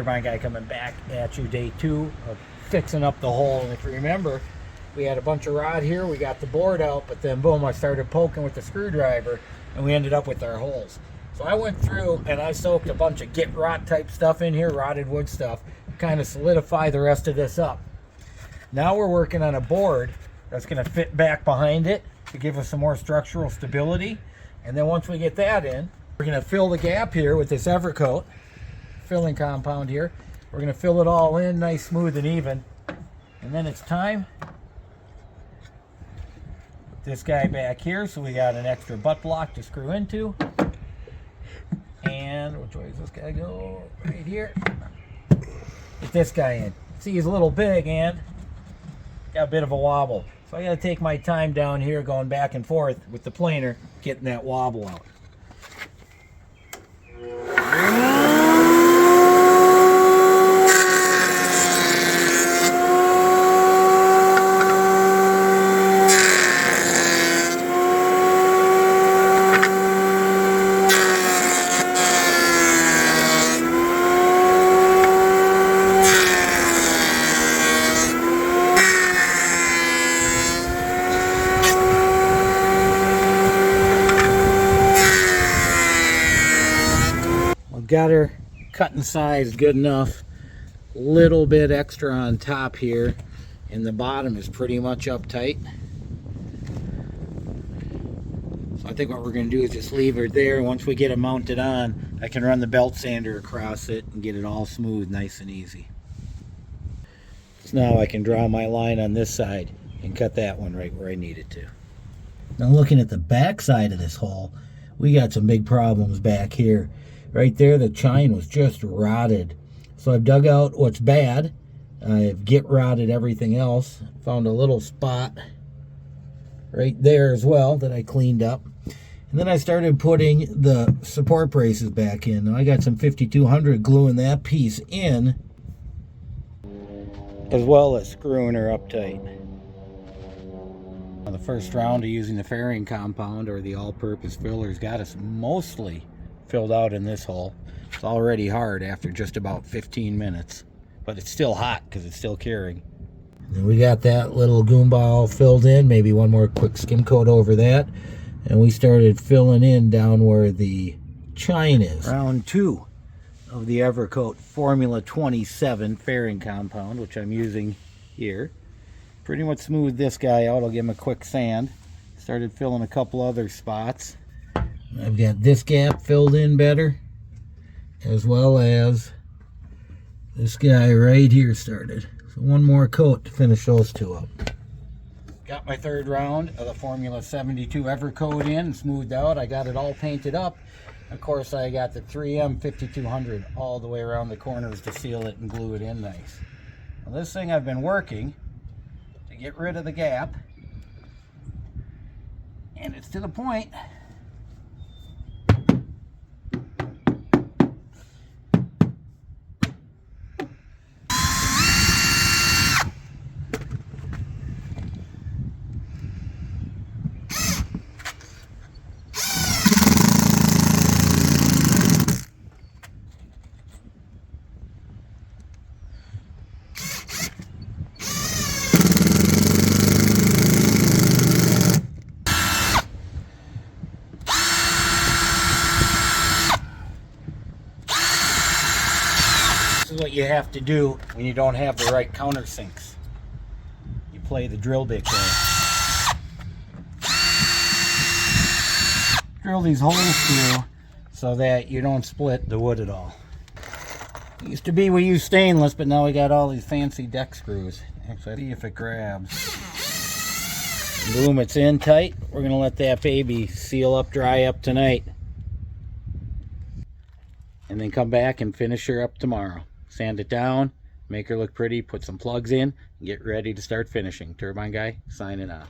Turbine Guy coming back at you, day 2 of fixing up the hole. And if you remember, we had a bunch of rod here, we got the board out, but then boom, I started poking with the screwdriver and we ended up with our holes. So I went through and I soaked a bunch of get rot type stuff in here, rotted wood stuff, kind of solidify the rest of this up. Now we're working on a board that's going to fit back behind it to give us some more structural stability. And then once we get that in, we're going to fill the gap here with this Evercoat filling compound here. We're going to fill it all in nice, smooth, and even. And then it's time to put this guy back here, so we got an extra butt block to screw into. And which way does this guy go? Right here. Get this guy in. See, he's a little big and got a bit of a wobble. So I got to take my time down here going back and forth with the planer, getting that wobble out. Got her cut and sized good enough. Little bit extra on top here, and the bottom is pretty much uptight. So I think what we're going to do is just leave it there. Once we get it mounted on, I can run the belt sander across it and get it all smooth, nice and easy. So now I can draw my line on this side and cut that one right where I need it to. Now looking at the back side of this hole, we got some big problems back here. Right there, the chine was just rotted. So I've dug out what's bad. I've get rotted everything else. Found a little spot right there as well that I cleaned up. And then I started putting the support braces back in. Now I got some 5200 gluing that piece in, as well as screwing her up tight. Now the first round of using the fairing compound or the all-purpose fillers got us mostly filled out in this hole. It's already hard after just about 15 minutes, but it's still hot because it's still curing. And we got that little Goomba all filled in, maybe one more quick skim coat over that, and we started filling in down where the chine is. Round 2 of the Evercoat Formula 27 fairing compound, which I'm using here. Pretty much smoothed this guy out. I'll give him a quick sand. Started filling a couple other spots. I've got this gap filled in better, as well as this guy right here started. So one more coat to finish those two up. Got my third round of the Formula 72 Evercoat in and smoothed out. I got it all painted up. Of course, I got the 3M 5200 all the way around the corners to seal it and glue it in nice. Now this thing I've been working to get rid of the gap, and it's to the point what you have to do when you don't have the right countersinks. You play the drill bit there. Drill these holes through so that you don't split the wood at all. It used to be we used stainless, but now we got all these fancy deck screws. Actually, see if it grabs. Boom, it's in tight. We're gonna let that baby seal up, dry up tonight, and then come back and finish her up tomorrow. Sand it down, make her look pretty, put some plugs in, and get ready to start finishing. Turbine Guy signing off.